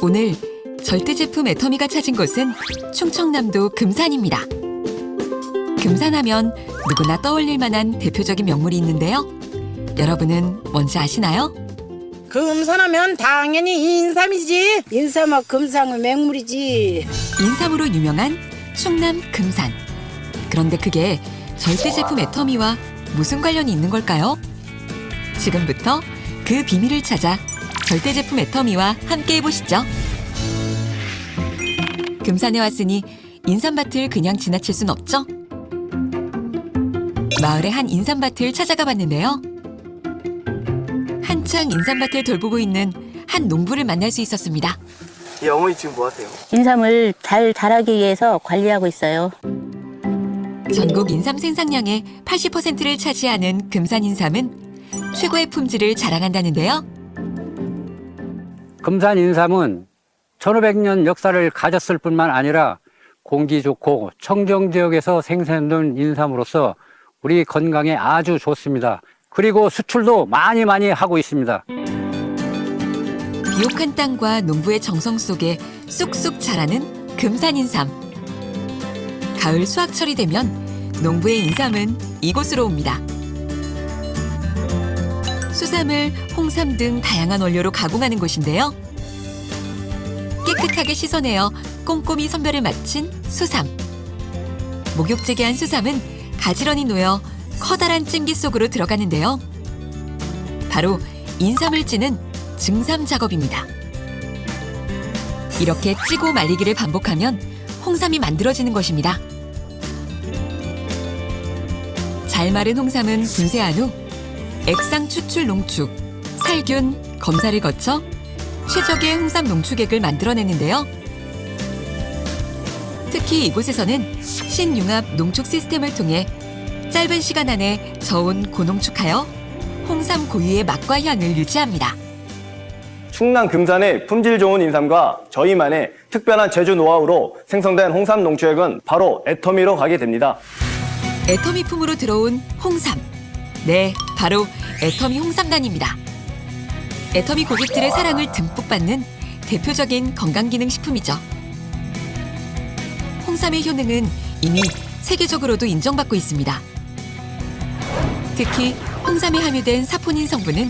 오늘 절대 제품 애터미가 찾은 곳은 충청남도 금산입니다. 금산하면 누구나 떠올릴 만한 대표적인 명물이 있는데요. 여러분은 뭔지 아시나요? 금산하면 당연히 인삼이지. 인삼과 금상은 맹물이지. 인삼으로 유명한 충남 금산. 그런데 그게 절대 제품 애터미와 무슨 관련이 있는 걸까요? 지금부터 그 비밀을 찾아 절대 제품 애터미와 함께 해보시죠. 금산에 왔으니 인삼밭을 그냥 지나칠 순 없죠? 마을의 한 인삼밭을 찾아가 봤는데요. 한창 인삼밭을 돌보고 있는 한 농부를 만날 수 있었습니다. 이 어머니 지금 뭐 하세요? 인삼을 잘 자라기 위해서 관리하고 있어요. 전국 인삼 생산량의 80%를 차지하는 금산 인삼은 최고의 품질을 자랑한다는데요. 금산 인삼은 1500년 역사를 가졌을 뿐만 아니라 공기 좋고 청정 지역에서 생산된 인삼으로서 우리 건강에 아주 좋습니다. 그리고 수출도 많이 하고 있습니다. 비옥한 땅과 농부의 정성 속에 쑥쑥 자라는 금산 인삼. 가을 수확철이 되면 농부의 인삼은 이곳으로 옵니다. 수삼을 홍삼 등 다양한 원료로 가공하는 곳인데요. 깨끗하게 씻어내어 꼼꼼히 선별을 마친 수삼. 목욕제기한 수삼은 가지런히 놓여 커다란 찜기 속으로 들어가는데요. 바로 인삼을 찌는 증삼 작업입니다. 이렇게 찌고 말리기를 반복하면 홍삼이 만들어지는 것입니다. 잘 마른 홍삼은 분쇄한 후 액상 추출 농축, 살균, 검사를 거쳐 최적의 홍삼 농축액을 만들어내는데요. 특히 이곳에서는 신융합 농축 시스템을 통해 짧은 시간 안에 저온 고농축하여 홍삼 고유의 맛과 향을 유지합니다. 충남 금산의 품질 좋은 인삼과 저희만의 특별한 제조 노하우로 생성된 홍삼 농축액은 바로 애터미로 가게 됩니다. 애터미품으로 들어온 홍삼. 네, 바로 애터미 홍삼단입니다. 애터미 고객들의 사랑을 듬뿍 받는 대표적인 건강기능식품이죠. 홍삼의 효능은 이미 세계적으로도 인정받고 있습니다. 특히 홍삼에 함유된 사포닌 성분은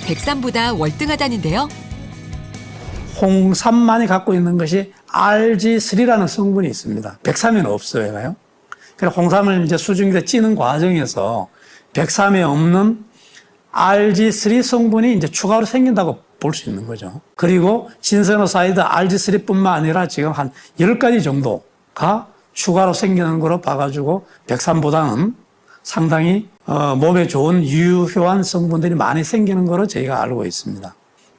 백삼보다 월등하다는데요. 홍삼만이 갖고 있는 것이 RG3라는 성분이 있습니다. 백삼에는 없어요. 그래서 홍삼을 이제 수증기에 찌는 과정에서 백삼에 없는 RG3 성분이 이제 추가로 생긴다고 볼 수 있는 거죠. 그리고 진세노사이드 RG3뿐만 아니라 지금 한 10가지 정도가 추가로 생기는 거로 봐가지고 백삼보다는 상당히 몸에 좋은 유효한 성분들이 많이 생기는 거로 저희가 알고 있습니다.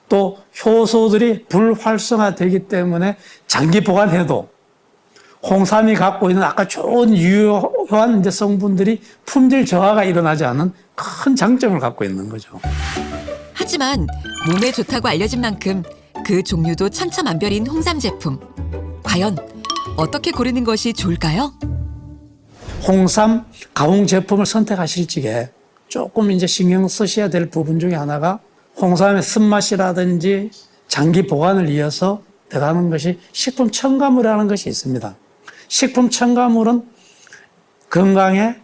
또 효소들이 불활성화되기 때문에 장기 보관해도 홍삼이 갖고 있는 아까 좋은 유효한 이제 성분들이 품질 저하가 일어나지 않는 큰 장점을 갖고 있는 거죠. 하지만 몸에 좋다고 알려진 만큼 그 종류도 천차만별인 홍삼 제품. 과연 어떻게 고르는 것이 좋을까요? 홍삼 가공 제품을 선택하실 적에 조금 이제 신경 쓰셔야 될 부분 중에 하나가 홍삼의 쓴맛이라든지 장기 보관을 위해서 들어가는 것이 식품 첨가물이라는 것이 있습니다. 식품 첨가물은 건강에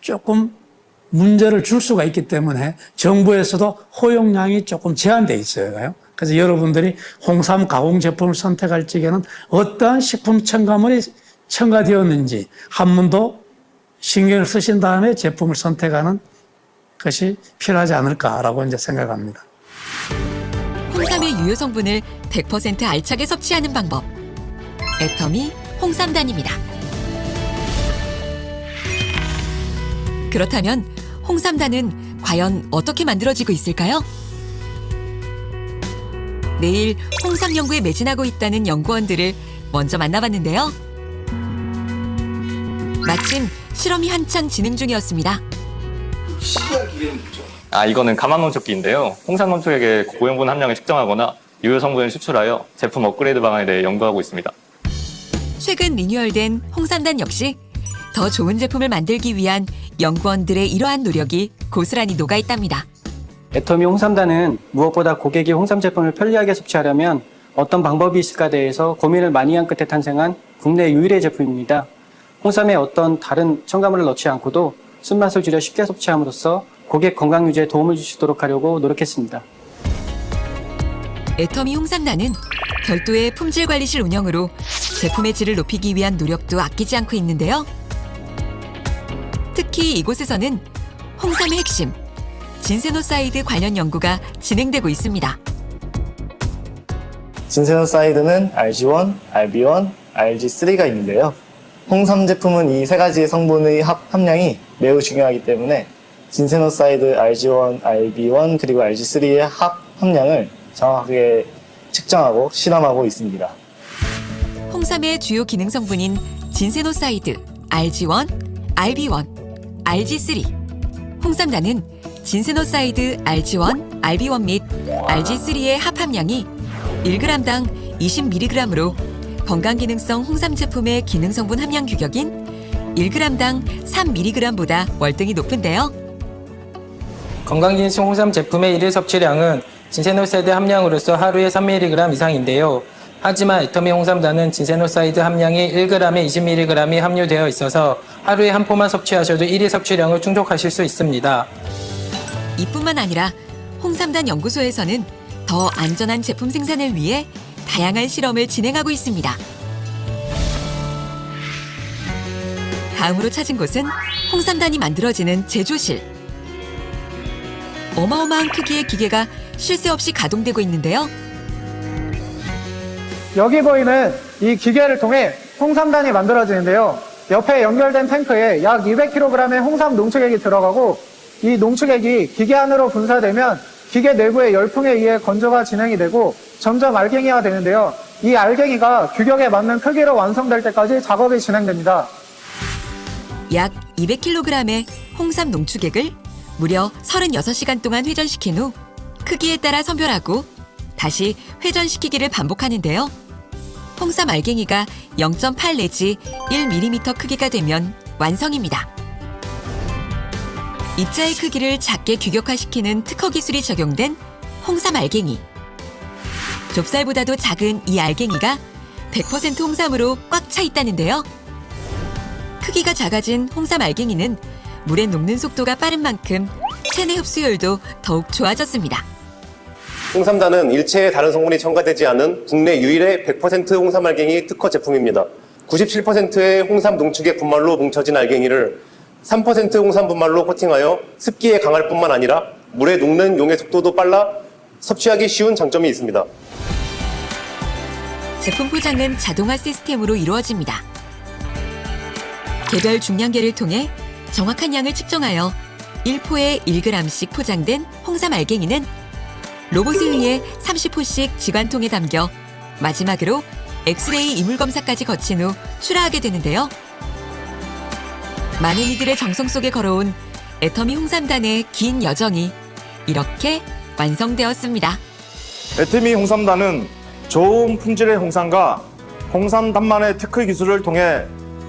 조금 문제를 줄 수가 있기 때문에 정부에서도 허용량이 조금 제한되어 있어요. 그래서 여러분들이 홍삼 가공 제품을 선택할 적에는 어떠한 식품 첨가물이 첨가되었는지 한 번 더 신경을 쓰신 다음에 제품을 선택하는 것이 필요하지 않을까라고 이제 생각합니다. 홍삼의 유효 성분을 100% 알차게 섭취하는 방법. 애터미 홍삼단입니다. 그렇다면 홍삼단은 과연 어떻게 만들어지고 있을까요? 내일 홍삼 연구에 매진하고 있다는 연구원들을 먼저 만나봤는데요. 마침 실험이 한창 진행 중이었습니다. 시리얼 기계는 뭐죠? 이거는 가망 농축기인데요. 홍삼 농축액의 고형분 함량을 측정하거나 유효 성분을 추출하여 제품 업그레이드 방안에 대해 연구하고 있습니다. 최근 리뉴얼된 홍삼단 역시 더 좋은 제품을 만들기 위한 연구원들의 이러한 노력이 고스란히 녹아있답니다. 애터미 홍삼단은 무엇보다 고객이 홍삼 제품을 편리하게 섭취하려면 어떤 방법이 있을까 대해서 고민을 많이 한 끝에 탄생한 국내 유일의 제품입니다. 홍삼에 어떤 다른 첨가물을 넣지 않고도 쓴맛을 줄여 쉽게 섭취함으로써 고객 건강 유지에 도움을 주시도록 하려고 노력했습니다. 애터미 홍삼단은 별도의 품질 관리실 운영으로 제품의 질을 높이기 위한 노력도 아끼지 않고 있는데요. 특히 이곳에서는 홍삼의 핵심, 진세노사이드 관련 연구가 진행되고 있습니다. 진세노사이드는 RG1, RB1, RG3가 있는데요. 홍삼 제품은 이 세 가지의 성분의 함량이 매우 중요하기 때문에 진세노사이드 RG1, RB1 그리고 RG3의 함량을 정확하게 측정하고 실험하고 있습니다. 홍삼의 주요 기능 성분인 진세노사이드, RG1, RB1, RG3. 홍삼단은 진세노사이드 RG1, RB1 및 RG3의 합함량이 1g당 20mg으로 건강기능성 홍삼 제품의 기능성분 함량 규격인 1g당 3mg보다 월등히 높은데요. 건강기능성 홍삼 제품의 일일 섭취량은 진세노사이드 함량으로서 하루에 3mg 이상인데요. 하지만 애터미 홍삼단은 진세노사이드 함량이 1g에 20mg이 함유되어 있어서 하루에 한 포만 섭취하셔도 일일 섭취량을 충족하실 수 있습니다. 이뿐만 아니라 홍삼단 연구소에서는 더 안전한 제품 생산을 위해 다양한 실험을 진행하고 있습니다. 다음으로 찾은 곳은 홍삼단이 만들어지는 제조실. 어마어마한 크기의 기계가 쉴 새 없이 가동되고 있는데요. 여기 보이는 이 기계를 통해 홍삼단이 만들어지는데요. 옆에 연결된 탱크에 약 200kg의 홍삼 농축액이 들어가고 이 농축액이 기계 안으로 분사되면 기계 내부의 열풍에 의해 건조가 진행이 되고 점점 알갱이가 되는데요. 이 알갱이가 규격에 맞는 크기로 완성될 때까지 작업이 진행됩니다. 약 200kg의 홍삼 농축액을 무려 36시간 동안 회전시킨 후 크기에 따라 선별하고 다시 회전시키기를 반복하는데요. 홍삼 알갱이가 0.8 내지 1mm 크기가 되면 완성입니다. 입자의 크기를 작게 규격화시키는 특허 기술이 적용된 홍삼 알갱이. 좁쌀보다도 작은 이 알갱이가 100% 홍삼으로 꽉 차 있다는데요. 크기가 작아진 홍삼 알갱이는 물에 녹는 속도가 빠른 만큼 체내 흡수율도 더욱 좋아졌습니다. 홍삼단은 일체의 다른 성분이 첨가되지 않은 국내 유일의 100% 홍삼 알갱이 특허 제품입니다. 97%의 홍삼 농축액 분말로 뭉쳐진 알갱이를 3% 홍삼 분말로 코팅하여 습기에 강할 뿐만 아니라 물에 녹는 용의 속도도 빨라 섭취하기 쉬운 장점이 있습니다. 제품 포장은 자동화 시스템으로 이루어집니다. 개별 중량계를 통해 정확한 양을 측정하여 1포에 1g씩 포장된 홍삼 알갱이는 로봇에 의해 30포씩 지관통에 담겨 마지막으로 엑스레이 이물 검사까지 거친 후 출하하게 되는데요. 많은 이들의 정성 속에 걸어온 애터미 홍삼단의 긴 여정이 이렇게 완성되었습니다. 애터미 홍삼단은 좋은 품질의 홍삼과 홍삼단만의 테크 기술을 통해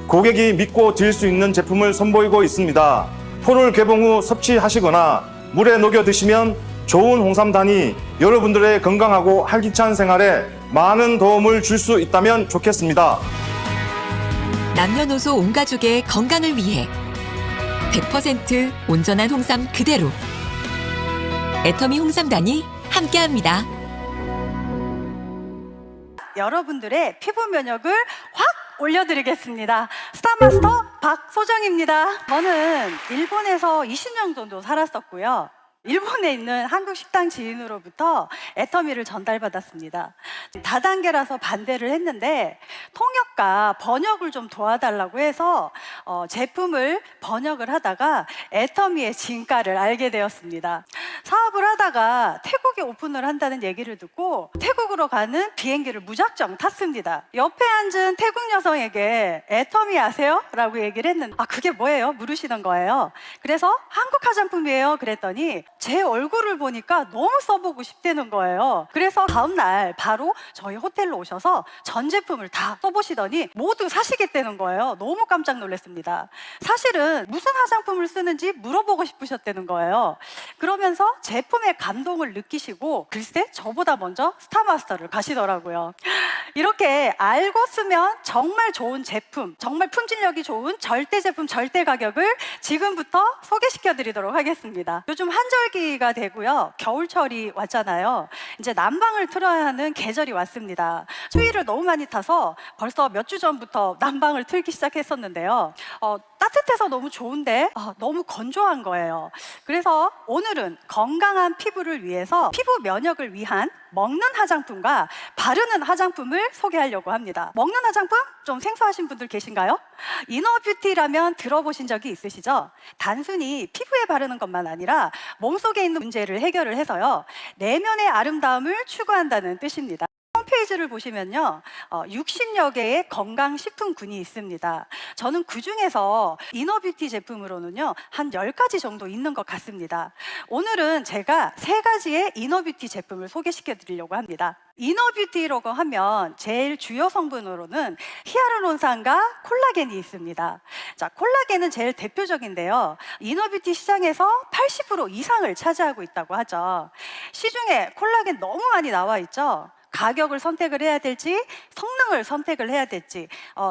고객이 믿고 드실 수 있는 제품을 선보이고 있습니다. 포를 개봉 후 섭취하시거나 물에 녹여 드시면 좋은 홍삼단이 여러분들의 건강하고 활기찬 생활에 많은 도움을 줄 수 있다면 좋겠습니다. 남녀노소 온 가족의 건강을 위해 100% 온전한 홍삼 그대로 애터미 홍삼단이 함께합니다. 여러분들의 피부 면역을 확 올려드리겠습니다. 스타마스터 박소정입니다. 저는 일본에서 20년 정도 살았었고요. 일본에 있는 한국 식당 지인으로부터 애터미를 전달받았습니다. 다단계라서 반대를 했는데 통역과 번역을 좀 도와달라고 해서 제품을 번역을 하다가 애터미의 진가를 알게 되었습니다. 사업을 하다가 태국에 오픈을 한다는 얘기를 듣고 태국으로 가는 비행기를 무작정 탔습니다. 옆에 앉은 태국 여성에게 애터미 아세요? 라고 얘기를 했는데 그게 뭐예요? 물으시는 거예요. 그래서 한국 화장품이에요. 그랬더니 제 얼굴을 보니까 너무 써보고 싶다는 거예요. 그래서 다음날 바로 저희 호텔로 오셔서 전 제품을 다 써보시더니 모두 사시겠다는 거예요. 너무 깜짝 놀랐습니다. 사실은 무슨 화장품을 쓰는지 물어보고 싶으셨다는 거예요. 그러면서 제품의 감동을 느끼시고 글쎄 저보다 먼저 스타마스터를 가시더라고요. 이렇게 알고 쓰면 정말 좋은 제품, 정말 품질력이 좋은 절대 제품, 절대 가격을 지금부터 소개시켜 드리도록 하겠습니다. 요즘 한절기가 되고요. 겨울철이 왔잖아요. 이제 난방을 틀어야 하는 계절이 왔습니다. 추위를 너무 많이 타서 벌써 몇 주 전부터 난방을 틀기 시작했었는데요. 따뜻해서 너무 좋은데 너무 건조한 거예요. 그래서 오늘은 건강한 피부를 위해서 피부 면역을 위한 먹는 화장품과 바르는 화장품을 소개하려고 합니다. 먹는 화장품? 좀 생소하신 분들 계신가요? 이너뷰티라면 들어보신 적이 있으시죠? 단순히 피부에 바르는 것만 아니라 몸속에 있는 문제를 해결을 해서요. 내면의 아름다움을 추구한다는 뜻입니다. 홈페이지를 보시면요, 60여 개의 건강식품군이 있습니다. 저는 그 중에서 이너뷰티 제품으로는요, 한 10가지 정도 있는 것 같습니다. 오늘은 제가 3가지의 이너뷰티 제품을 소개시켜 드리려고 합니다. 이너뷰티라고 하면 제일 주요 성분으로는 히아루론산과 콜라겐이 있습니다. 자, 콜라겐은 제일 대표적인데요. 이너뷰티 시장에서 80% 이상을 차지하고 있다고 하죠. 시중에 콜라겐 너무 많이 나와 있죠. 가격을 선택을 해야 될지 성능을 선택을 해야 될지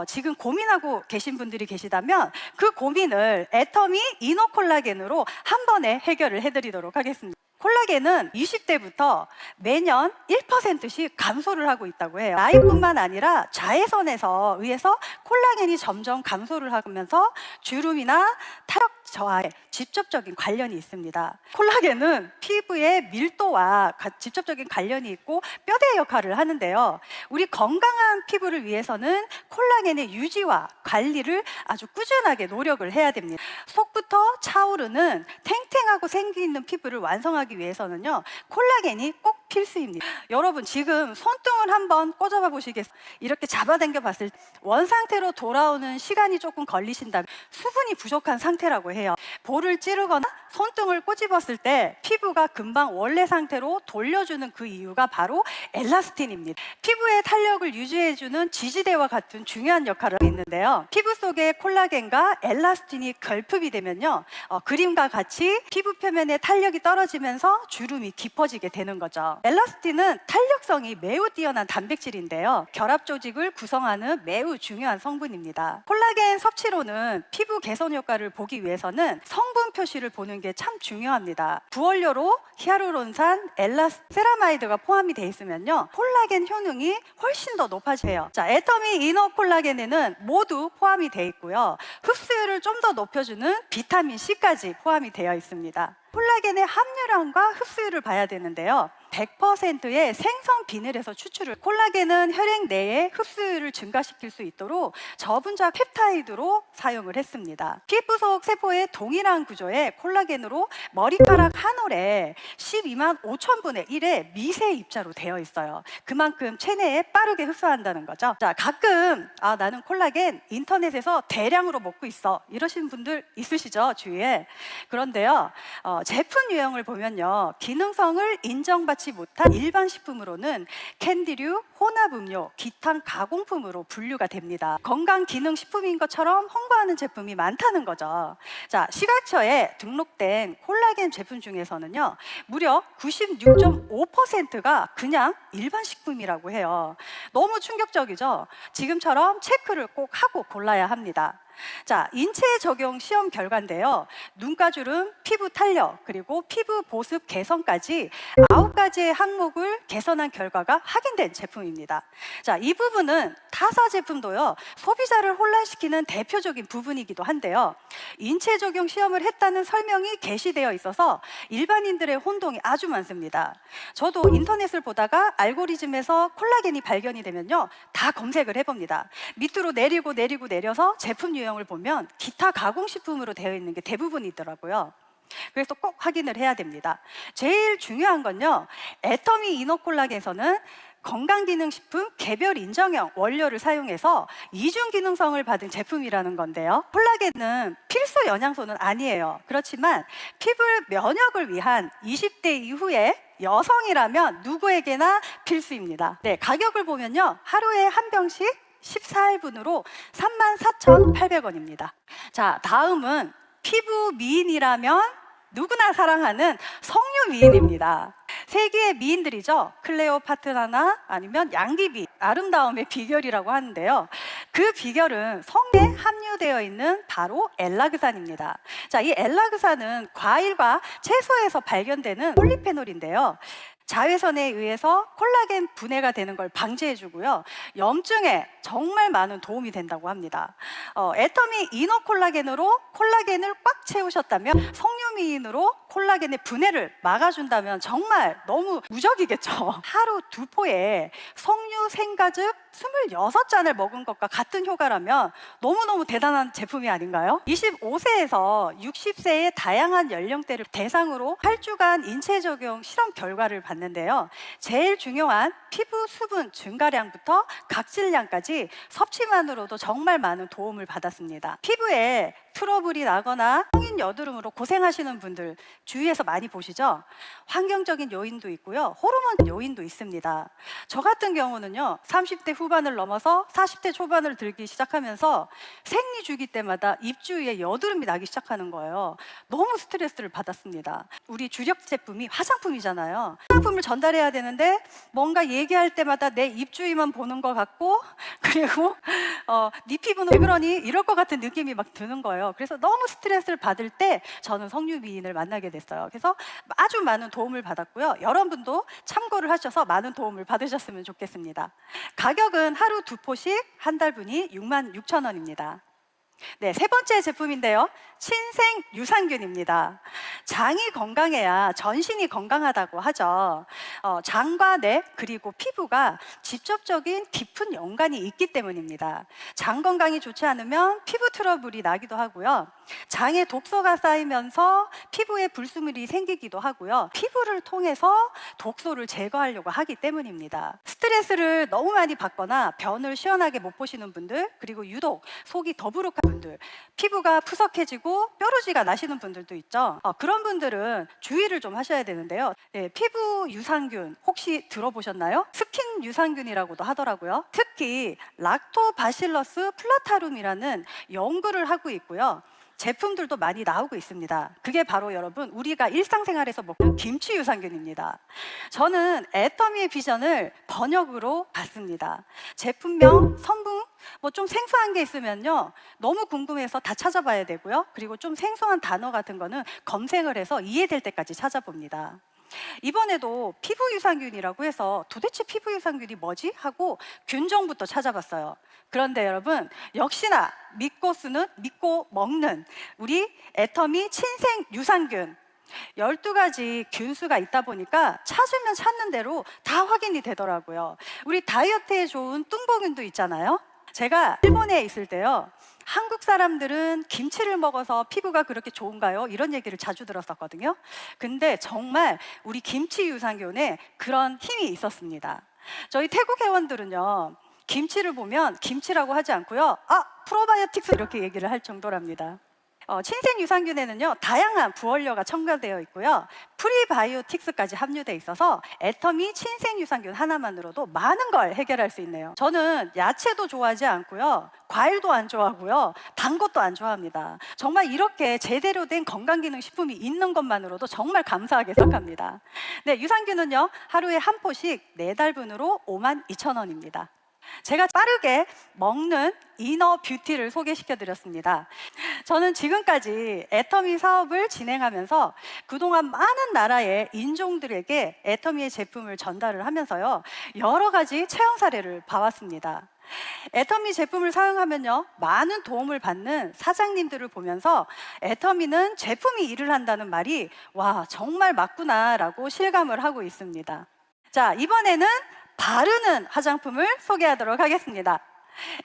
지금 고민하고 계신 분들이 계시다면 그 고민을 애터미 이너콜라겐으로 한 번에 해결을 해드리도록 하겠습니다. 콜라겐은 20대부터 매년 1%씩 감소를 하고 있다고 해요. 나이뿐만 아니라 자외선에서 의해서 콜라겐이 점점 감소를 하면서 주름이나 탄력 저하에 직접적인 관련이 있습니다. 콜라겐은 피부의 밀도와 직접적인 관련이 있고 뼈대 역할을 하는데요. 우리 건강한 피부를 위해서는 콜라겐의 유지와 관리를 아주 꾸준하게 노력을 해야 됩니다. 속부터 차오르는 탱탱하고 생기 있는 피부를 완성하기 위해서는요, 콜라겐이 꼭 필수입니다. 여러분 지금 손등을 한번 꽂아봐 보시겠어요? 이렇게 잡아당겨 봤을 때 원상태로 돌아오는 시간이 조금 걸리신다면 수분이 부족한 상태라고 해요. 볼을 찌르거나 손등을 꼬집었을 때 피부가 금방 원래 상태로 돌려주는 그 이유가 바로 엘라스틴입니다. 피부의 탄력을 유지해주는 지지대와 같은 중요한 역할을 하고 있는데요. 피부 속에 콜라겐과 엘라스틴이 결핍이 되면요, 그림과 같이 피부 표면의 탄력이 떨어지면서 주름이 깊어지게 되는 거죠. 엘라스틴은 탄력성이 매우 뛰어난 단백질인데요. 결합 조직을 구성하는 매우 중요한 성분입니다. 콜라겐 섭취로는 피부 개선 효과를 보기 위해서는 성분 표시를 보는 게 참 중요합니다. 부원료로 히아루론산, 세라마이드가 포함이 되어 있으면요, 콜라겐 효능이 훨씬 더 높아져요. 자, 애터미 이너 콜라겐에는 모두 포함이 되어 있고요. 흡수율을 좀 더 높여주는 비타민 C까지 포함이 되어 있습니다. 콜라겐의 함유량과 흡수율을 봐야 되는데요. 100%의 생성 비늘에서 추출을, 콜라겐은 혈액 내에 흡수율을 증가시킬 수 있도록 저분자 펩타이드로 사용을 했습니다. 피부 속 세포의 동일한 구조의 콜라겐으로 머리카락 한 올에 12만 5천분의 1의 미세 입자로 되어 있어요. 그만큼 체내에 빠르게 흡수한다는 거죠. 자, 가끔 나는 콜라겐 인터넷에서 대량으로 먹고 있어 이러시는 분들 있으시죠, 주위에. 그런데요, 제품 유형을 보면요, 기능성을 인정받지 못한 일반 식품으로는 캔디류, 혼합음료, 기타 가공품으로 분류가 됩니다. 건강기능식품인 것처럼 홍보하는 제품이 많다는 거죠. 자, 식약처에 등록된 콜라겐 제품 중에서는요, 무려 96.5%가 그냥 일반 식품이라고 해요. 너무 충격적이죠? 지금처럼 체크를 꼭 하고 골라야 합니다. 자, 인체 적용 시험 결과인데요. 눈가주름, 피부 탄력, 그리고 피부 보습 개선까지 9가지의 항목을 개선한 결과가 확인된 제품입니다. 자, 이 부분은 타사 제품도요, 소비자를 혼란시키는 대표적인 부분이기도 한데요. 인체 적용 시험을 했다는 설명이 게시되어 있어서 일반인들의 혼동이 아주 많습니다. 저도 인터넷을 보다가 알고리즘에서 콜라겐이 발견이 되면요, 다 검색을 해봅니다. 밑으로 내려서 제품 유형을 보면 기타 가공식품으로 되어 있는 게 대부분이더라고요. 그래서 꼭 확인을 해야 됩니다. 제일 중요한 건요, 애터미 이너콜라겐에서는 건강기능식품 개별 인정형 원료를 사용해서 이중 기능성을 받은 제품이라는 건데요. 콜라겐은 필수 영양소는 아니에요. 그렇지만 피부 면역을 위한 20대 이후에 여성이라면 누구에게나 필수입니다. 네, 가격을 보면요, 하루에 한 병씩 14일분으로 34,800원입니다. 자, 다음은 피부 미인이라면 누구나 사랑하는 석류 미인입니다. 세계의 미인들이죠. 클레오파트라나 아니면 양귀비, 아름다움의 비결이라고 하는데요. 그 비결은 성에 함유되어 있는 바로 엘라그산입니다. 자, 이 엘라그산은 과일과 채소에서 발견되는 폴리페놀인데요. 자외선에 의해서 콜라겐 분해가 되는 걸 방지해주고요. 염증에 정말 많은 도움이 된다고 합니다. 애터미 이너 콜라겐으로 콜라겐을 꽉 채우셨다면 석류미인으로 콜라겐의 분해를 막아준다면 정말 너무 무적이겠죠. 하루 2포에 석류 생가즙 26잔을 먹은 것과 같은 효과라면 너무너무 대단한 제품이 아닌가요? 25세에서 60세의 다양한 연령대를 대상으로 8주간 인체 적용 실험 결과를 봤는데요. 제일 중요한 피부 수분 증가량부터 각질량까지 섭취만으로도 정말 많은 도움을 받았습니다. 피부에 트러블이 나거나 성인 여드름으로 고생하시는 분들 주위에서 많이 보시죠? 환경적인 요인도 있고요. 호르몬 요인도 있습니다. 저 같은 경우는요. 30대 후반을 넘어서 40대 초반을 들기 시작하면서 생리 주기 때마다 입 주위에 여드름이 나기 시작하는 거예요. 너무 스트레스를 받았습니다. 우리 주력 제품이 화장품이잖아요. 화장품을 전달해야 되는데 뭔가 얘기할 때마다 내 입 주위만 보는 것 같고 그리고 네 피부는 왜 그러니? 이럴 것 같은 느낌이 막 드는 거예요. 그래서 너무 스트레스를 받을 때 저는 석류 미인을 만나게 됐어요. 그래서 아주 많은 도움을 받았고요. 여러분도 참고를 하셔서 많은 도움을 받으셨으면 좋겠습니다. 가격은 하루 2포씩 한 달분이 66,000원입니다. 네, 세 번째 제품인데요. 친생 유산균입니다. 장이 건강해야 전신이 건강하다고 하죠. 장과 뇌 그리고 피부가 직접적인 깊은 연관이 있기 때문입니다. 장 건강이 좋지 않으면 피부 트러블이 나기도 하고요. 장에 독소가 쌓이면서 피부에 불순물이 생기기도 하고요. 피부를 통해서 독소를 제거하려고 하기 때문입니다. 스트레스를 너무 많이 받거나 변을 시원하게 못 보시는 분들, 그리고 유독 속이 더부룩한 분들, 피부가 푸석해지고 뾰루지가 나시는 분들도 있죠. 그런 분들은 주의를 좀 하셔야 되는데요. 네, 피부 유산균 혹시 들어보셨나요? 스킨 유산균이라고도 하더라고요. 특히 락토바실러스 플라타룸이라는 연구를 하고 있고요. 제품들도 많이 나오고 있습니다. 그게 바로 여러분 우리가 일상생활에서 먹는 김치 유산균입니다. 저는 애터미의 비전을 번역으로 봤습니다. 제품명, 성분 뭐 좀 생소한 게 있으면요 너무 궁금해서 다 찾아봐야 되고요. 그리고 좀 생소한 단어 같은 거는 검색을 해서 이해될 때까지 찾아봅니다. 이번에도 피부 유산균이라고 해서 도대체 피부 유산균이 뭐지? 하고 균종부터 찾아봤어요. 그런데 여러분 역시나 믿고 쓰는, 믿고 먹는 우리 애터미 친생 유산균 12가지 균수가 있다 보니까 찾으면 찾는 대로 다 확인이 되더라고요. 우리 다이어트에 좋은 뚱보균도 있잖아요. 제가 일본에 있을 때요. 한국 사람들은 김치를 먹어서 피부가 그렇게 좋은가요? 이런 얘기를 자주 들었었거든요. 근데 정말 우리 김치 유산균에 그런 힘이 있었습니다. 저희 태국 회원들은요. 김치를 보면 김치라고 하지 않고요. 프로바이오틱스 이렇게 얘기를 할 정도랍니다. 친생 유산균에는요 다양한 부원료가 첨가되어 있고요. 프리바이오틱스까지 함유되어 있어서 애터미 친생 유산균 하나만으로도 많은 걸 해결할 수 있네요. 저는 야채도 좋아하지 않고요. 과일도 안 좋아하고요. 단 것도 안 좋아합니다. 정말 이렇게 제대로 된 건강기능식품이 있는 것만으로도 정말 감사하게 생각합니다. 네, 유산균은요 하루에 한 포씩 4달분으로 52,000원입니다. 제가 빠르게 먹는 이너 뷰티를 소개시켜 드렸습니다. 저는 지금까지 애터미 사업을 진행하면서 그동안 많은 나라의 인종들에게 애터미의 제품을 전달을 하면서요 여러 가지 체험 사례를 봐왔습니다. 애터미 제품을 사용하면요 많은 도움을 받는 사장님들을 보면서 애터미는 제품이 일을 한다는 말이 와 정말 맞구나 라고 실감을 하고 있습니다. 자, 이번에는 바르는 화장품을 소개하도록 하겠습니다.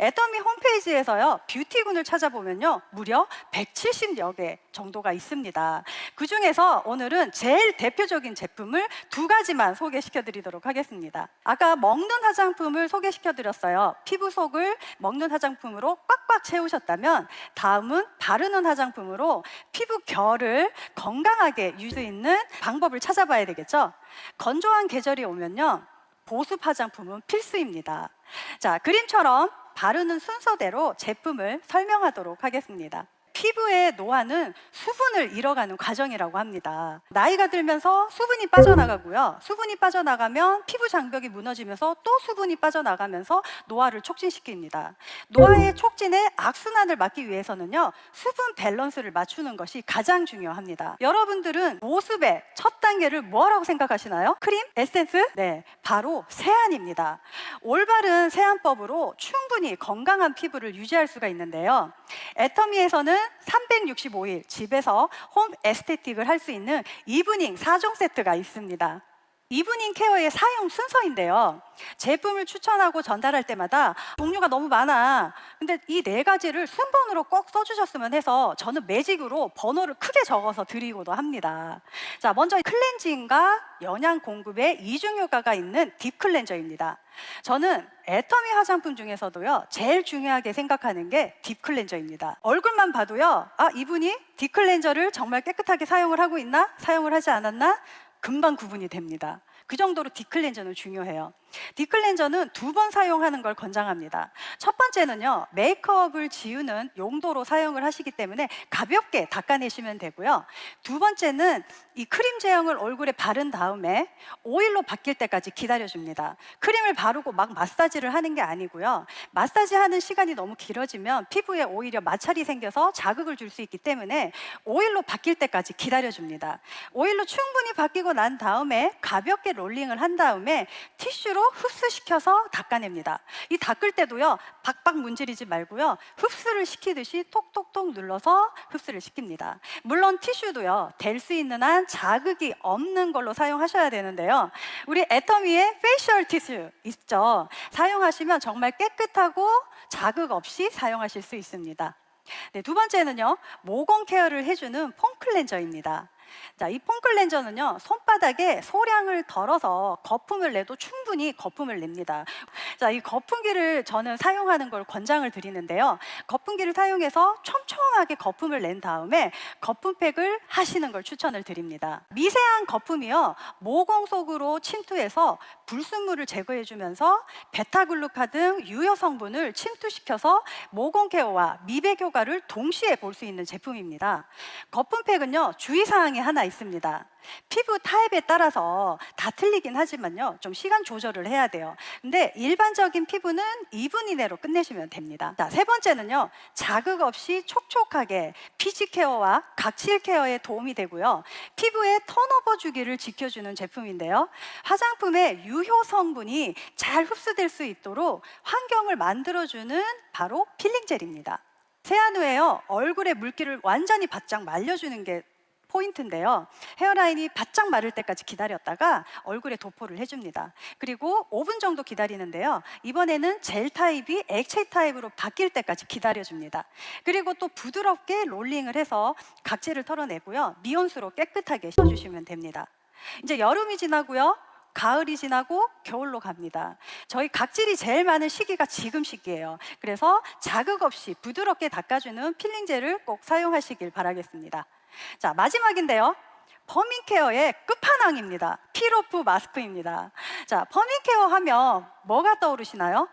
애터미 홈페이지에서요 뷰티군을 찾아보면요 무려 170여 개 정도가 있습니다. 그 중에서 오늘은 제일 대표적인 제품을 2가지만 소개시켜 드리도록 하겠습니다. 아까 먹는 화장품을 소개시켜 드렸어요. 피부 속을 먹는 화장품으로 꽉꽉 채우셨다면 다음은 바르는 화장품으로 피부 결을 건강하게 유지할 수 있는 방법을 찾아봐야 되겠죠. 건조한 계절이 오면요 보습 화장품은 필수입니다. 자, 그림처럼 바르는 순서대로 제품을 설명하도록 하겠습니다. 피부의 노화는 수분을 잃어가는 과정이라고 합니다. 나이가 들면서 수분이 빠져나가고요. 수분이 빠져나가면 피부 장벽이 무너지면서 또 수분이 빠져나가면서 노화를 촉진시킵니다. 노화의 촉진에 악순환을 막기 위해서는요, 수분 밸런스를 맞추는 것이 가장 중요합니다. 여러분들은 보습의 첫 단계를 뭐라고 생각하시나요? 크림? 에센스? 네, 바로 세안입니다. 올바른 세안법으로 충분히 건강한 피부를 유지할 수가 있는데요. 애터미에서는 365일 집에서 홈 에스테틱을 할 수 있는 이브닝 4종 세트가 있습니다. 이브닝 케어의 사용 순서인데요. 제품을 추천하고 전달할 때마다 종류가 너무 많아. 근데 이 4가지를 순번으로 꼭 써주셨으면 해서 저는 매직으로 번호를 크게 적어서 드리고도 합니다. 자, 먼저 클렌징과 영양 공급에 이중 효과가 있는 딥 클렌저입니다. 저는 애터미 화장품 중에서도요, 제일 중요하게 생각하는 게 딥 클렌저입니다. 얼굴만 봐도요, 아, 이분이 딥 클렌저를 정말 깨끗하게 사용을 하고 있나? 사용을 하지 않았나? 금방 구분이 됩니다. 그 정도로 딥클렌저는 중요해요. 딥클렌저는 2번 사용하는 걸 권장합니다. 첫 번째는요, 메이크업을 지우는 용도로 사용을 하시기 때문에 가볍게 닦아내시면 되고요. 두 번째는 이 크림 제형을 얼굴에 바른 다음에 오일로 바뀔 때까지 기다려줍니다. 크림을 바르고 막 마사지를 하는 게 아니고요. 마사지 하는 시간이 너무 길어지면 피부에 오히려 마찰이 생겨서 자극을 줄 수 있기 때문에 오일로 바뀔 때까지 기다려줍니다. 오일로 충분히 바뀌고 난 다음에 가볍게 롤링을 한 다음에 티슈로 흡수시켜서 닦아냅니다. 이 닦을 때도요, 박박 문지르지 말고요, 흡수를 시키듯이 톡톡톡 눌러서 흡수를 시킵니다. 물론 티슈도요, 될 수 있는 한 자극이 없는 걸로 사용하셔야 되는데요. 우리 애터미의 페이셜 티슈 있죠? 사용하시면 정말 깨끗하고 자극 없이 사용하실 수 있습니다. 네, 두 번째는요, 모공 케어를 해주는 폼 클렌저입니다. 자, 이 폼 클렌저는요, 손바닥에 소량을 덜어서 거품을 내도 충분히 거품을 냅니다. 자, 이 거품기를 저는 사용하는 걸 권장을 드리는데요. 거품기를 사용해서 촘촘하게 거품을 낸 다음에 거품팩을 하시는 걸 추천을 드립니다. 미세한 거품이요, 모공 속으로 침투해서 불순물을 제거해주면서 베타글루카 등 유효 성분을 침투시켜서 모공 케어와 미백 효과를 동시에 볼 수 있는 제품입니다. 거품팩은요, 주의사항이 하나 있습니다. 피부 타입에 따라서 다 틀리긴 하지만요, 좀 시간 조절을 해야 돼요. 근데 일반적인 피부는 2분 이내로 끝내시면 됩니다. 자, 세 번째는요, 자극 없이 촉촉하게 피지 케어와 각질 케어에 도움이 되고요, 피부의 턴오버 주기를 지켜주는 제품인데요. 화장품의 유효 성분이 잘 흡수될 수 있도록 환경을 만들어주는 바로 필링 젤입니다. 세안 후에요, 얼굴의 물기를 완전히 바짝 말려주는 게 포인트인데요. 헤어라인이 바짝 마를 때까지 기다렸다가 얼굴에 도포를 해줍니다. 그리고 5분 정도 기다리는데요. 이번에는 젤 타입이 액체 타입으로 바뀔 때까지 기다려줍니다. 그리고 또 부드럽게 롤링을 해서 각질을 털어내고요. 미온수로 깨끗하게 씻어주시면 됩니다. 이제 여름이 지나고요, 가을이 지나고 겨울로 갑니다. 저희 각질이 제일 많은 시기가 지금 시기예요. 그래서 자극 없이 부드럽게 닦아주는 필링 젤을 꼭 사용하시길 바라겠습니다. 자, 마지막인데요. 퍼밍 케어의 끝판왕입니다. 필오프 마스크입니다. 자, 퍼밍 케어 하면 뭐가 떠오르시나요?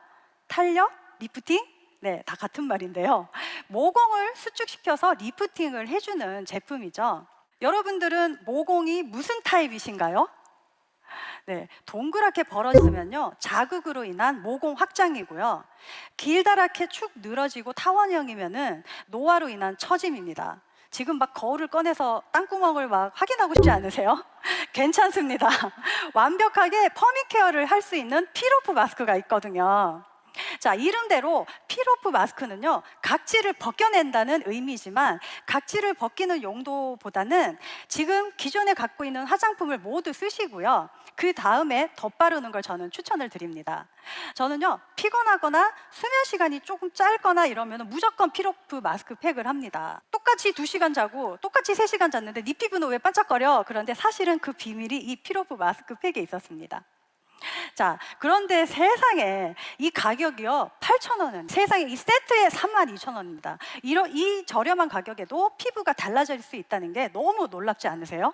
탄력? 리프팅? 네, 다 같은 말인데요. 모공을 수축시켜서 리프팅을 해주는 제품이죠. 여러분들은 모공이 무슨 타입이신가요? 네, 동그랗게 벌어지면요, 자극으로 인한 모공 확장이고요. 길다랗게 축 늘어지고 타원형이면은 노화로 인한 처짐입니다. 지금 막 거울을 꺼내서 땅구멍을 막 확인하고 싶지 않으세요? 괜찮습니다. 완벽하게 퍼밍 케어를 할 수 있는 필오프 마스크가 있거든요. 자, 이름대로 필오프 마스크는요, 각질을 벗겨낸다는 의미지만 각질을 벗기는 용도보다는 지금 기존에 갖고 있는 화장품을 모두 쓰시고요, 그 다음에 덧바르는 걸 저는 추천을 드립니다. 저는요, 피곤하거나 수면 시간이 조금 짧거나 이러면 무조건 필오프 마스크 팩을 합니다. 똑같이 2시간 자고 똑같이 3시간 잤는데 네 피부는 왜 반짝거려? 그런데 사실은 그 비밀이 이 필오프 마스크 팩에 있었습니다. 자, 그런데 세상에 이 가격이요, 8,000원은 세상에 이 세트에 32,000원입니다. 이 저렴한 가격에도 피부가 달라질 수 있다는 게 너무 놀랍지 않으세요?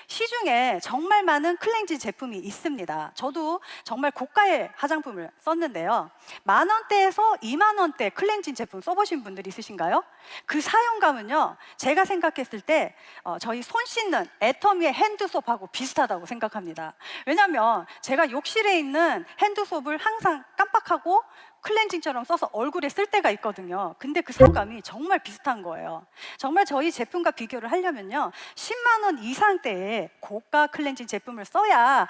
시중에 정말 많은 클렌징 제품이 있습니다. 저도 정말 고가의 화장품을 썼는데요. 10,000원대에서 20,000원대 클렌징 제품 써보신 분들 있으신가요? 그 사용감은요, 제가 생각했을 때 저희 손 씻는 애터미의 핸드소프하고 비슷하다고 생각합니다. 왜냐하면 제가 욕실에 있는 핸드소프를 항상 깜빡하고 클렌징처럼 써서 얼굴에 쓸 때가 있거든요. 근데 그 사용감이 정말 비슷한 거예요. 정말 저희 제품과 비교를 하려면요, 10만 원 이상대의 고가 클렌징 제품을 써야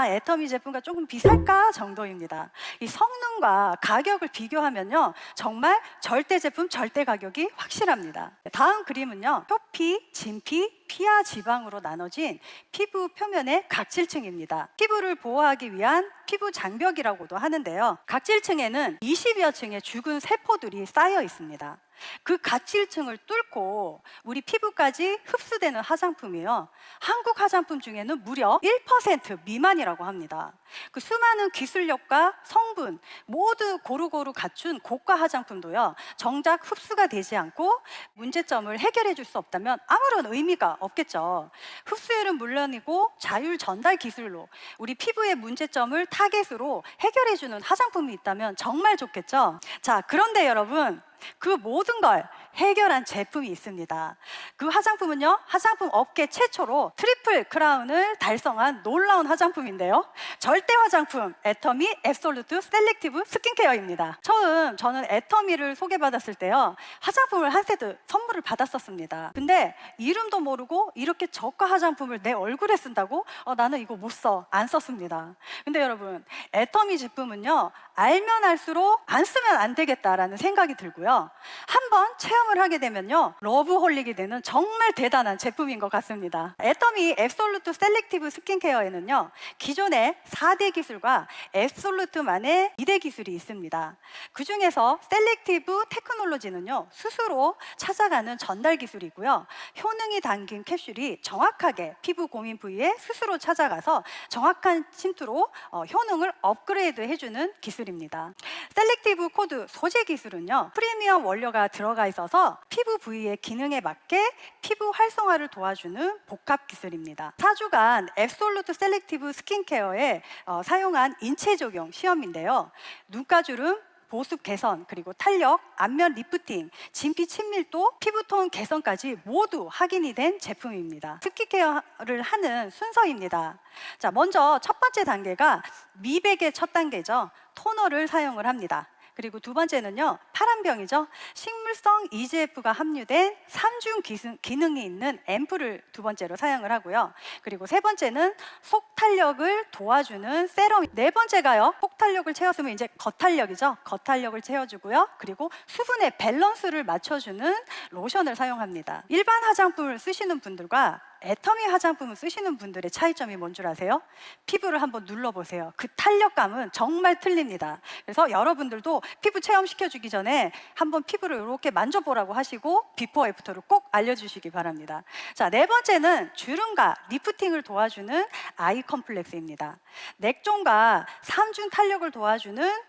애터미 제품과 조금 비쌀까 정도입니다. 이 성능과 가격을 비교하면요, 정말 절대 제품, 절대 가격이 확실합니다. 다음 그림은요, 표피, 진피, 피하 지방으로 나눠진 피부 표면의 각질층입니다. 피부를 보호하기 위한 피부 장벽이라고도 하는데요. 각질층에는 20여 층의 죽은 세포들이 쌓여 있습니다. 그 각질층을 뚫고 우리 피부까지 흡수되는 화장품이요, 한국 화장품 중에는 무려 1% 미만이라고 합니다. 그 수많은 기술력과 성분 모두 고루고루 갖춘 고가 화장품도요, 정작 흡수가 되지 않고 문제점을 해결해 줄 수 없다면 아무런 의미가 없겠죠. 흡수율은 물론이고 자율 전달 기술로 우리 피부의 문제점을 타겟으로 해결해 주는 화장품이 있다면 정말 좋겠죠. 자, 그런데 여러분, 그 모든 걸 해결한 제품이 있습니다. 그 화장품은요, 화장품 업계 최초로 트리플 크라운을 달성한 놀라운 화장품인데요, 절대 화장품 애터미 앱솔루트 셀렉티브 스킨케어입니다. 처음 저는 애터미를 소개받았을 때요, 화장품을 한 세트 선물을 받았었습니다. 근데 이름도 모르고 이렇게 저가 화장품을 내 얼굴에 쓴다고? 나는 이거 못 써, 안 썼습니다. 근데 여러분, 애터미 제품은요, 알면 알수록 안 쓰면 안 되겠다라는 생각이 들고요, 한번 체험을 하게 되면요, 러브홀릭이 되는 정말 대단한 제품인 것 같습니다. 애터미 앱솔루트 셀렉티브 스킨케어에는요, 기존의 4대 기술과 앱솔루트만의 2대 기술이 있습니다. 그 중에서 셀렉티브 테크놀로지는요, 스스로 찾아가는 전달 기술이고요, 효능이 담긴 캡슐이 정확하게 피부 고민 부위에 스스로 찾아가서 정확한 침투로 효능을 업그레이드 해주는 기술입니다. 셀렉티브 코드 소재 기술은요, 프리미엄 원료가 들어가 있어서 피부 부위의 기능에 맞게 피부 활성화를 도와주는 복합 기술입니다. 4주간 앱솔루트 셀렉티브 스킨케어에 사용한 인체 적용 시험인데요, 눈가주름, 보습 개선, 그리고 탄력, 안면 리프팅, 진피 친밀도, 피부톤 개선까지 모두 확인이 된 제품입니다. 스킨케어를 하는 순서입니다. 자, 먼저 첫 번째 단계가 미백의 첫 단계죠. 토너를 사용을 합니다. 그리고 두 번째는요, 파란병이죠. 식물성 EGF가 함유된 3중 기능이 있는 앰플을 두 번째로 사용을 하고요. 그리고 세 번째는 속탄력을 도와주는 세럼. 네 번째가요, 속탄력을 채웠으면 이제 겉탄력이죠. 겉탄력을 채워주고요. 그리고 수분의 밸런스를 맞춰주는 로션을 사용합니다. 일반 화장품을 쓰시는 분들과 애터미 화장품을 쓰시는 분들의 차이점이 뭔 줄 아세요? 피부를 한번 눌러보세요. 그 탄력감은 정말 틀립니다. 그래서 여러분들도 피부 체험시켜주기 전에 한번 피부를 이렇게 만져보라고 하시고 비포 애프터를 꼭 알려주시기 바랍니다. 자, 네 번째는 주름과 리프팅을 도와주는 아이 컴플렉스입니다. 넥존과 3중 탄력을 도와주는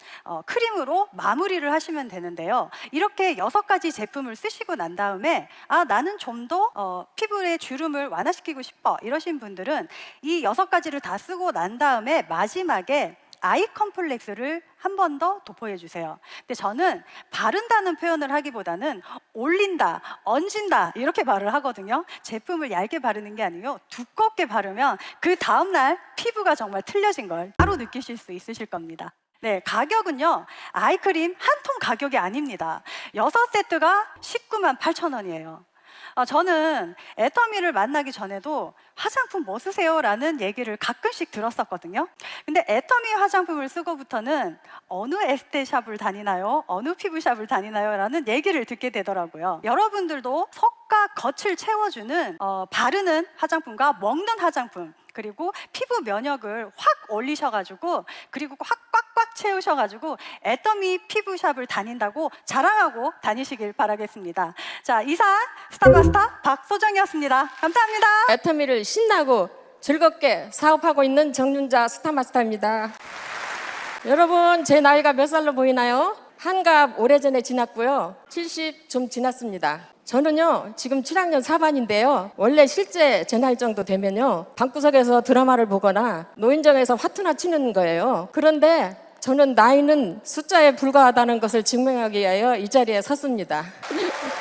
크림으로 마무리를 하시면 되는데요, 이렇게 6가지 제품을 쓰시고 난 다음에 나는 좀 더 피부의 주름을 완화시키고 싶어 이러신 분들은 이 6가지를 다 쓰고 난 다음에 마지막에 아이 컴플렉스를 한 번 더 도포해 주세요. 근데 저는 바른다는 표현을 하기보다는 올린다, 얹은다 이렇게 말을 하거든요. 제품을 얇게 바르는 게 아니고 두껍게 바르면 그 다음날 피부가 정말 틀려진 걸 바로 느끼실 수 있으실 겁니다. 네, 가격은요, 아이크림 한 통 가격이 아닙니다. 6세트가 19만 8천 원이에요. 저는 애터미를 만나기 전에도 화장품 뭐 쓰세요? 라는 얘기를 가끔씩 들었었거든요. 근데 애터미 화장품을 쓰고부터는 어느 에스테샵을 다니나요? 어느 피부샵을 다니나요? 라는 얘기를 듣게 되더라고요. 여러분들도 속과 겉을 채워주는 바르는 화장품과 먹는 화장품, 그리고 피부 면역을 확 올리셔가지고, 그리고 확 꽉꽉 채우셔가지고 애터미 피부샵을 다닌다고 자랑하고 다니시길 바라겠습니다. 자, 이상 스타마스터 박소정이었습니다. 감사합니다. 애터미를 신나고 즐겁게 사업하고 있는 정윤자 스타마스터입니다. 여러분, 제 나이가 몇 살로 보이나요? 한갑 오래전에 지났고요. 70 좀 지났습니다. 저는요, 지금 7학년 4반인데요. 원래 실제 제 나이 정도 되면요, 방구석에서 드라마를 보거나 노인정에서 화투나 치는 거예요. 그런데 저는 나이는 숫자에 불과하다는 것을 증명하기 위하여 이 자리에 섰습니다.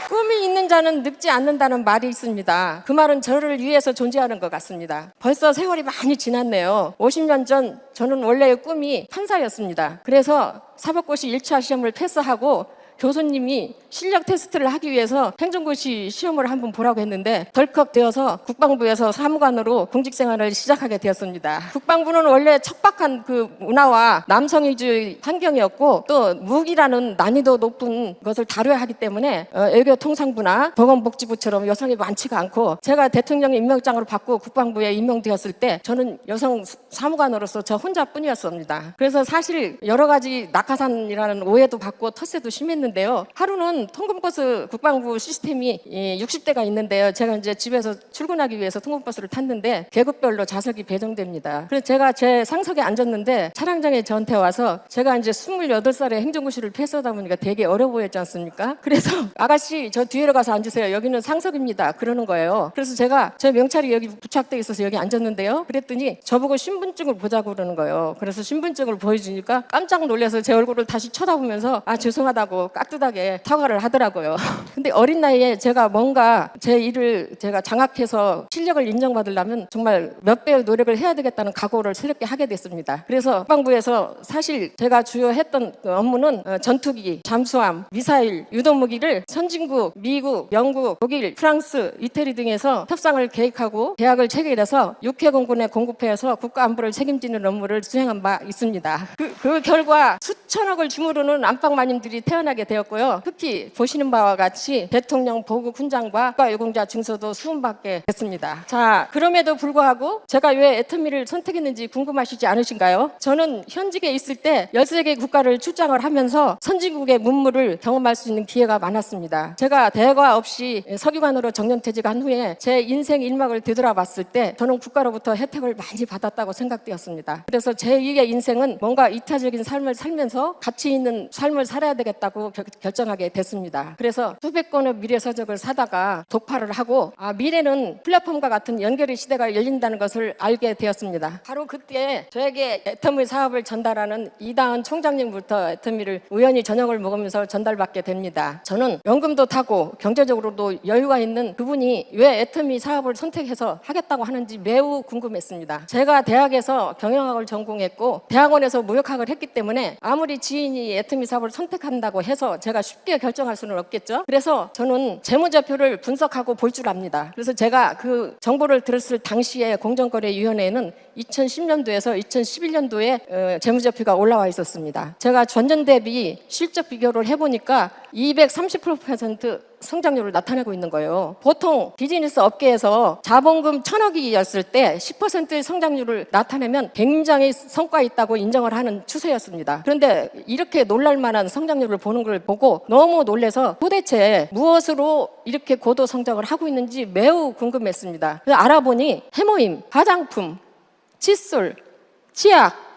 꿈이 있는 자는 늙지 않는다는 말이 있습니다. 그 말은 저를 위해서 존재하는 것 같습니다. 벌써 세월이 많이 지났네요. 50년 전 저는 원래의 꿈이 판사였습니다. 그래서 사법고시 1차 시험을 패스하고 교수님이 실력 테스트를 하기 위해서 행정고시 시험을 한번 보라고 했는데 덜컥 되어서 국방부에서 사무관으로 공직생활을 시작하게 되었습니다. 국방부는 원래 척박한 그 문화와 남성 위주의 환경이었고 또 무기라는 난이도 높은 것을 다뤄야 하기 때문에 외교통상부나 보건복지부처럼 여성이 많지가 않고 제가 대통령 임명장을 받고 국방부에 임명되었을 때 저는 여성 사무관으로서 저 혼자뿐이었습니다. 그래서 사실 여러 가지 낙하산이라는 오해도 받고 텃세도 심했는데요. 하루는 통근버스 국방부 시스템이 60대가 있는데요. 제가 이제 집에서 출근하기 위해서 통근버스를 탔는데 계급별로 좌석이 배정됩니다. 그래서 제가 제 상석에 앉았는데 차량장에 저한테 와서 제가 이제 28살에 행정고시를 패스하다 보니까 되게 어려 보였지 않습니까? 그래서 아가씨 저 뒤로 가서 앉으세요. 여기는 상석입니다. 그러는 거예요. 그래서 제가 제 명찰이 여기 부착돼 있어서 여기 앉았는데요. 그랬더니 저보고 신분증을 보자고 그러는 거예요. 그래서 신분증을 보여주니까 깜짝 놀라서 제 얼굴을 다시 쳐다보면서 아 죄송하다고 깍듯하게 사과를 하더라고요. 근데 어린 나이에 제가 뭔가 제 일을 제가 장악해서 실력을 인정받으려면 정말 몇 배의 노력을 해야 되겠다는 각오를 새롭게 하게 됐습니다. 그래서 국방부에서 사실 제가 주요 했던 그 업무는 전투기, 잠수함, 미사일, 유도무기를 선진국, 미국, 영국, 독일, 프랑스, 이태리 등에서 협상을 계획하고 계약을 체결해서 육해공군에 공급해서 국가안보를 책임지는 업무를 수행한 바 있습니다. 그 결과 수천억을 주무르는 안방마님들이 태어나게 되었고요. 특히 보시는 바와 같이 대통령 보국 훈장과 국가유공자 증서도 수음받게 됐습니다. 자, 그럼에도 불구하고 제가 왜 애터미를 선택했는지 궁금하시지 않으신가요? 저는 현직에 있을 때 13개 국가를 출장을 하면서 선진국의 문물을 경험할 수 있는 기회가 많았습니다. 제가 대과 없이 서기관으로 정년퇴직한 후에 제 인생 일막을 되돌아봤을 때 저는 국가로부터 혜택을 많이 받았다고 생각되었습니다. 그래서 제 2의 인생은 뭔가 이타적인 삶을 살면서 가치 있는 삶을 살아야 되겠다고 결정하게 됐습니다. 그래서 수백 권의 미래서적을 사다가 독파를 하고 미래는 플랫폼과 같은 연결의 시대가 열린다는 것을 알게 되었습니다. 바로 그때 저에게 애터미 사업을 전달하는 이다은 총장님부터 애터미를 우연히 저녁을 먹으면서 전달받게 됩니다. 저는 연금도 타고 경제적으로도 여유가 있는 그분이 왜 애터미 사업을 선택해서 하겠다고 하는지 매우 궁금했습니다. 제가 대학에서 경영학을 전공했고 대학원에서 무역학을 했기 때문에 아무리 지인이 애터미 사업을 선택한다고 해서 제가 쉽게 결정할 수는 없겠죠. 그래서 저는 재무제표를 분석하고 볼 줄 압니다. 그래서 제가 그 정보를 들었을 당시에 공정거래위원회에는 2010년도에서 2011년도에 재무제표가 올라와 있었습니다. 제가 전년 대비 실적 비교를 해보니까 230% 성장률을 나타내고 있는 거예요. 보통 비즈니스 업계에서 자본금 1,000억이었을 때 10%의 성장률을 나타내면 굉장히 성과 있다고 인정을 하는 추세였습니다. 그런데 이렇게 놀랄 만한 성장률을 보는 걸 보고 너무 놀라서 도대체 무엇으로 이렇게 고도 성장을 하고 있는지 매우 궁금했습니다. 그래서 알아보니 해모임, 화장품, 칫솔, 치약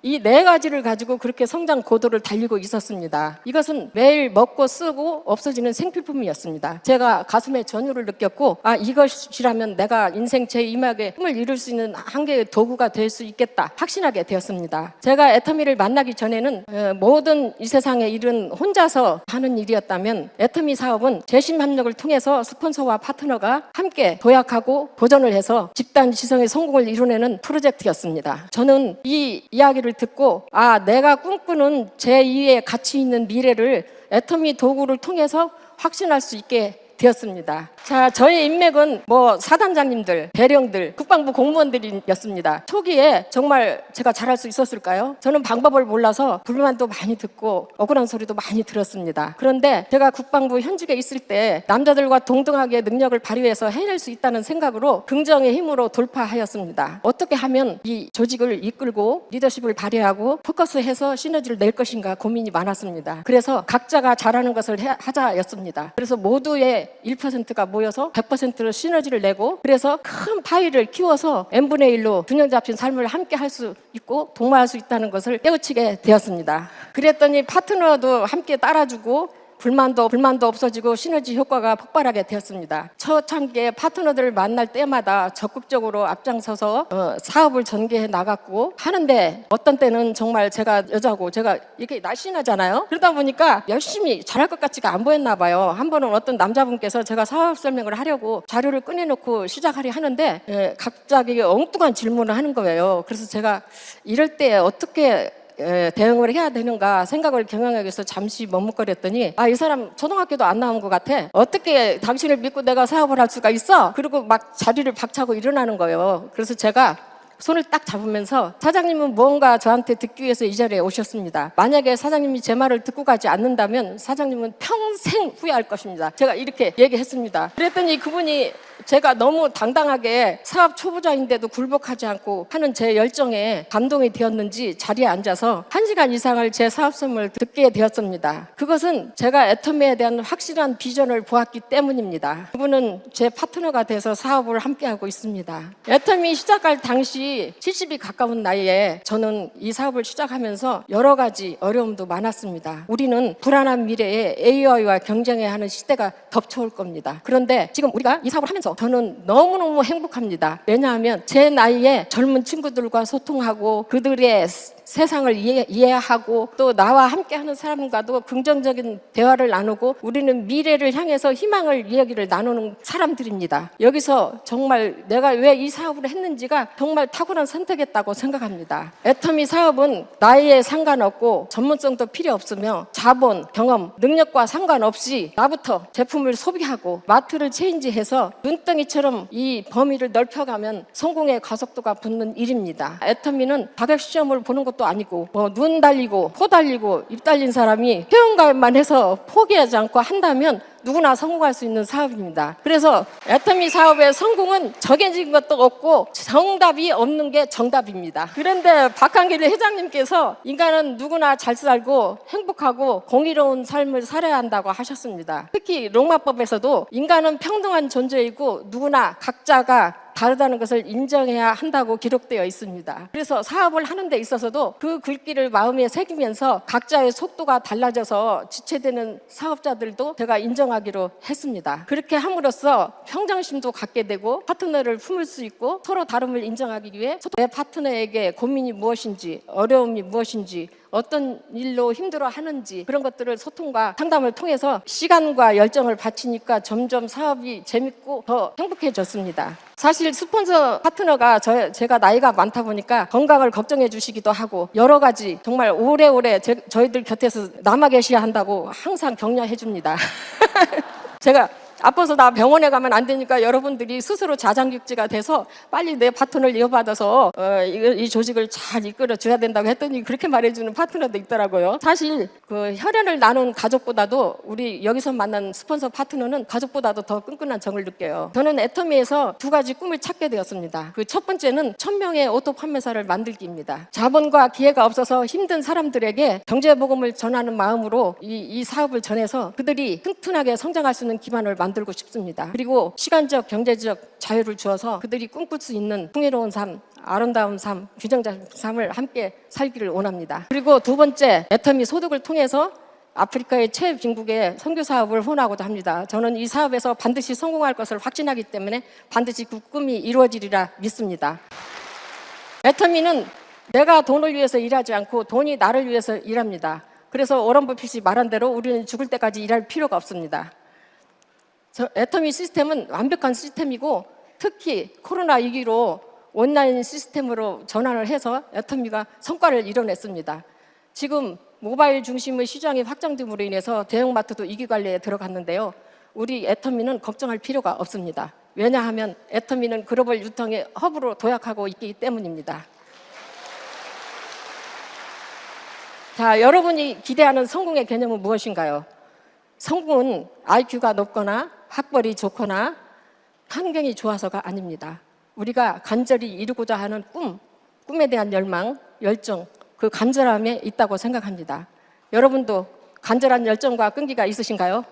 이 4가지를 가지고 그렇게 성장 고도를 달리고 있었습니다. 이것은 매일 먹고 쓰고 없어지는 생필품이었습니다. 제가 가슴에 전율을 느꼈고 이것이라면 내가 인생 제2막의 꿈을 이룰 수 있는 한 개의 도구가 될 수 있겠다 확신하게 되었습니다. 제가 애터미를 만나기 전에는 모든 이 세상의 일은 혼자서 하는 일이었다면 애터미 사업은 재심 협력을 통해서 스폰서와 파트너가 함께 도약하고 도전을 해서 집단 지성의 성공을 이뤄내는 프로젝트였습니다. 저는 이 이야기를 듣고 내가 꿈꾸는 제2의 가치 있는 미래를 애터미 도구를 통해서 확신할 수 있게 되었습니다. 자, 저의 인맥은 사단장님들, 대령들, 국방부 공무원들이었습니다. 초기에 정말 제가 잘할 수 있었을까요? 저는 방법을 몰라서 불만도 많이 듣고 억울한 소리도 많이 들었습니다. 그런데 제가 국방부 현직에 있을 때 남자들과 동등하게 능력을 발휘해서 해낼 수 있다는 생각으로 긍정의 힘으로 돌파하였습니다. 어떻게 하면 이 조직을 이끌고 리더십을 발휘하고 포커스해서 시너지를 낼 것인가 고민이 많았습니다. 그래서 각자가 잘하는 것을 하자였습니다. 그래서 모두의 n분의 1%가 모여서 100%로 시너지를 내고 그래서 큰 파이를 키워서 n분의 1로 균형 잡힌 삶을 함께 할 수 있고 동마할 수 있다는 것을 깨우치게 되었습니다. 그랬더니 파트너도 함께 따라주고 불만도 없어지고 시너지 효과가 폭발하게 되었습니다. 초창기에 파트너들을 만날 때마다 적극적으로 앞장서서 사업을 전개해 나갔고 하는데 어떤 때는 정말 제가 여자고 제가 이렇게 날씬하잖아요. 그러다 보니까 열심히 잘할 것 같지가 안 보였나 봐요. 한 번은 어떤 남자분께서 제가 사업 설명을 하려고 자료를 꺼내놓고 시작하려 하는데 갑자기 엉뚱한 질문을 하는 거예요. 그래서 제가 이럴 때 어떻게 대응을 해야 되는가 생각을 경영하기 위해서 잠시 머뭇거렸더니 이 사람 초등학교도 안 나온 것 같아. 어떻게 당신을 믿고 내가 사업을 할 수가 있어? 그리고 막 자리를 박차고 일어나는 거예요. 그래서 제가 손을 딱 잡으면서 사장님은 무언가 저한테 듣기 위해서 이 자리에 오셨습니다. 만약에 사장님이 제 말을 듣고 가지 않는다면 사장님은 평생 후회할 것입니다. 제가 이렇게 얘기했습니다. 그랬더니 그분이 제가 너무 당당하게 사업 초보자인데도 굴복하지 않고 하는 제 열정에 감동이 되었는지 자리에 앉아서 1시간 이상을 제 사업성을 듣게 되었습니다. 그것은 제가 애터미에 대한 확실한 비전을 보았기 때문입니다. 그분은 제 파트너가 돼서 사업을 함께하고 있습니다. 애터미 시작할 당시 70이 가까운 나이에 저는 이 사업을 시작하면서 여러 가지 어려움도 많았습니다. 우리는 불안한 미래에 AI와 경쟁해야 하는 시대가 덮쳐올 겁니다. 그런데 지금 우리가 이 사업을 하면서 저는 너무너무 행복합니다. 왜냐하면 제 나이에 젊은 친구들과 소통하고 그들의 세상을 이해하고 또 나와 함께하는 사람과도 긍정적인 대화를 나누고 우리는 미래를 향해서 희망을 이야기를 나누는 사람들입니다. 여기서 정말 내가 왜 이 사업을 했는지가 정말 탁월한 선택했다고 생각합니다. 애터미 사업은 나이에 상관없고 전문성도 필요 없으며 자본, 경험, 능력과 상관없이 나부터 제품을 소비하고 마트를 체인지해서 눈덩이처럼 이 범위를 넓혀가면 성공의 가속도가 붙는 일입니다. 애터미는 자격 시험을 보는 것도 아니고 눈 달리고 코 달리고 입 달린 사람이 회원가입만 해서 포기하지 않고 한다면 누구나 성공할 수 있는 사업입니다. 그래서 애터미 사업의 성공은 정해진 것도 없고 정답이 없는 게 정답입니다. 그런데 박한길 회장님께서 인간은 누구나 잘 살고 행복하고 공의로운 삶을 살아야 한다고 하셨습니다. 특히 로마법에서도 인간은 평등한 존재이고 누구나 각자가 다르다는 것을 인정해야 한다고 기록되어 있습니다. 그래서 사업을 하는 데 있어서도 그 글귀를 마음에 새기면서 각자의 속도가 달라져서 지체되는 사업자들도 제가 인정하기로 했습니다. 그렇게 함으로써 평정심도 갖게 되고 파트너를 품을 수 있고 서로 다름을 인정하기 위해 내 파트너에게 고민이 무엇인지 어려움이 무엇인지 어떤 일로 힘들어 하는지 그런 것들을 소통과 상담을 통해서 시간과 열정을 바치니까 점점 사업이 재밌고 더 행복해졌습니다. 사실 스폰서 파트너가 제가 나이가 많다 보니까 건강을 걱정해 주시기도 하고 여러 가지 정말 오래오래 저희들 곁에서 남아 계셔야 한다고 항상 격려해 줍니다. 제가 아파서 나 병원에 가면 안 되니까 여러분들이 스스로 자장육지가 돼서 빨리 내 파트너를 이어받아서 이 조직을 잘 이끌어 줘야 된다고 했더니 그렇게 말해주는 파트너도 있더라고요. 사실 그 혈연을 나눈 가족보다도 우리 여기서 만난 스폰서 파트너는 가족보다도 더 끈끈한 정을 느껴요. 저는 애터미에서 2가지 꿈을 찾게 되었습니다. 그 첫 번째는 1000명의 오토 판매사를 만들기입니다. 자본과 기회가 없어서 힘든 사람들에게 경제복음을 전하는 마음으로 이 사업을 전해서 그들이 튼튼하게 성장할 수 있는 기반을 만들고 싶습니다. 그리고 시간적, 경제적 자유를 주어서 그들이 꿈꿀 수 있는 풍요로운 삶, 아름다운 삶, 균형적인 삶을 함께 살기를 원합니다. 그리고 2번째, 애터미 소득을 통해서 아프리카의 최빈국의 선교 사업을 후원하고자 합니다. 저는 이 사업에서 반드시 성공할 것을 확신하기 때문에 반드시 그 꿈이 이루어지리라 믿습니다. 애터미는 내가 돈을 위해서 일하지 않고 돈이 나를 위해서 일합니다. 그래서 워런 버핏이 말한 대로 우리는 죽을 때까지 일할 필요가 없습니다. 애터미 시스템은 완벽한 시스템이고 특히 코로나 위기로 온라인 시스템으로 전환을 해서 애터미가 성과를 이뤄냈습니다. 지금 모바일 중심의 시장이 확장됨으로 인해서 대형마트도 위기관리에 들어갔는데요. 우리 애터미는 걱정할 필요가 없습니다. 왜냐하면 애터미는 글로벌 유통의 허브로 도약하고 있기 때문입니다. 자, 여러분이 기대하는 성공의 개념은 무엇인가요? 성공은 IQ가 높거나 학벌이 좋거나 환경이 좋아서가 아닙니다. 우리가 간절히 이루고자 하는 꿈에 대한 열망, 열정, 그 간절함에 있다고 생각합니다. 여러분도 간절한 열정과 끈기가 있으신가요?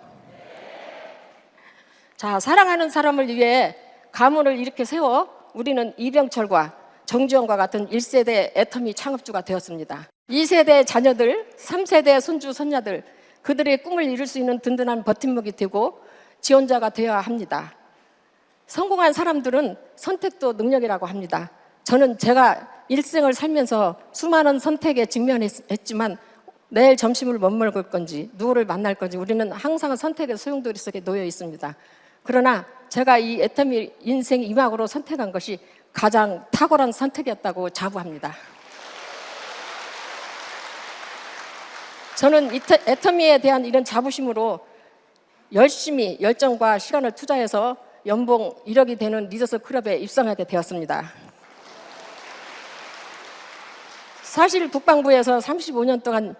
자, 사랑하는 사람을 위해 가문을 이렇게 세워 우리는 이병철과 정주영과 같은 1세대 애터미 창업주가 되었습니다. 2세대 자녀들, 3세대 손주, 손녀들, 그들의 꿈을 이룰 수 있는 든든한 버팀목이 되고 지원자가 되어야 합니다. 성공한 사람들은 선택도 능력이라고 합니다. 저는 제가 일생을 살면서 수많은 선택에 직면했지만 내일 점심을 못 먹을 건지 누구를 만날 건지 우리는 항상 선택의 소용돌이 속에 놓여 있습니다. 그러나 제가 이 애터미 인생 2막으로 선택한 것이 가장 탁월한 선택이었다고 자부합니다. 저는 애터미에 대한 이런 자부심으로 열심히 열정과 시간을 투자해서 연봉 1억이 되는 리더스 클럽에 입성하게 되었습니다. 사실 국방부에서 35년 동안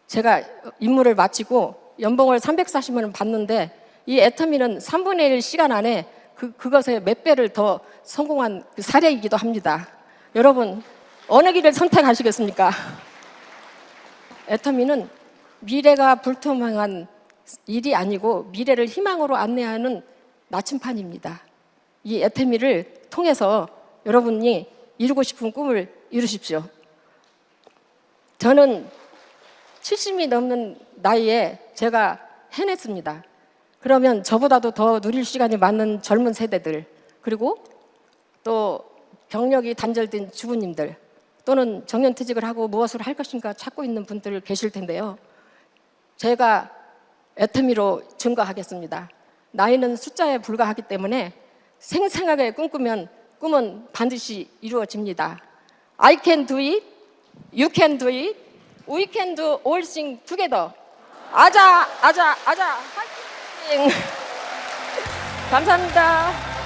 제가 임무를 마치고 연봉을 340만 원 받는데 이 애터미는 3분의 1 시간 안에 그것의 몇 배를 더 성공한 사례이기도 합니다. 여러분, 어느 길을 선택하시겠습니까? 애터미는 미래가 불투명한 일이 아니고 미래를 희망으로 안내하는 나침판입니다. 이 애터미를 통해서 여러분이 이루고 싶은 꿈을 이루십시오. 저는 70이 넘는 나이에 제가 해냈습니다. 그러면 저보다도 더 누릴 시간이 많은 젊은 세대들, 그리고 또 경력이 단절된 주부님들, 또는 정년퇴직을 하고 무엇을 할 것인가 찾고 있는 분들 계실 텐데요. 제가 애터미로 증거하겠습니다. 나이는 숫자에 불과하기 때문에 생생하게 꿈꾸면 꿈은 반드시 이루어집니다. I can do it, you can do it, we can do all things together. 아자, 아자, 아자, 화이팅! 감사합니다.